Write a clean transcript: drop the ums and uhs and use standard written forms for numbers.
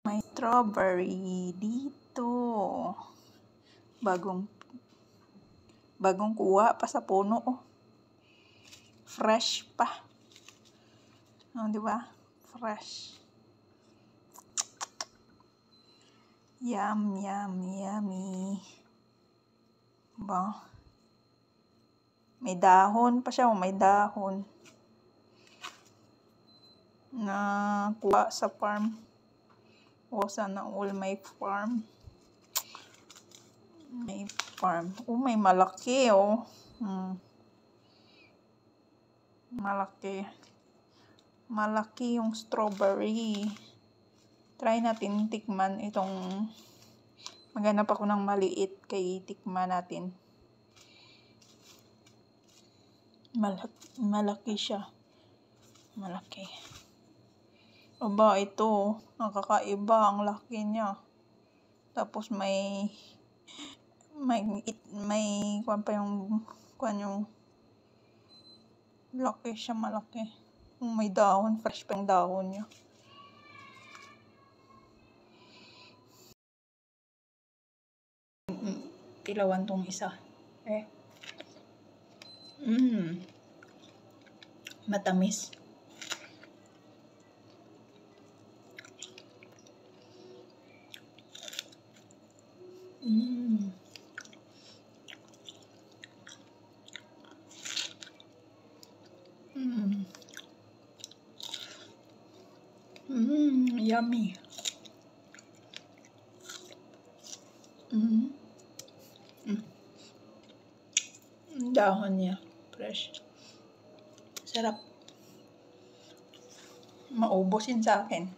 May strawberry dito. Bagong kuha pa sa puno. Oh. Fresh pa. Oh, di ba? Fresh. Yum, yum, yummy. Ba? May dahon pa siya. Oh, may dahon. Na kuha sa farm. O, sana all may farm. May farm. Oh, may malaki, oh. Malaki. Malaki yung strawberry. Try natin tikman itong... Maghanap ako ng maliit kay tikman natin. Malaki siya. Malaki. Aba, ito. Nakakaiba ang laki niya. Tapos may kuwan pa yung laki siya, malaki. May dahon, fresh pa yung dahon niya. Tilawan tong isa. Matamis. Yummy. Dahon niya. Fresh. Sarap. Maubusin sa akin.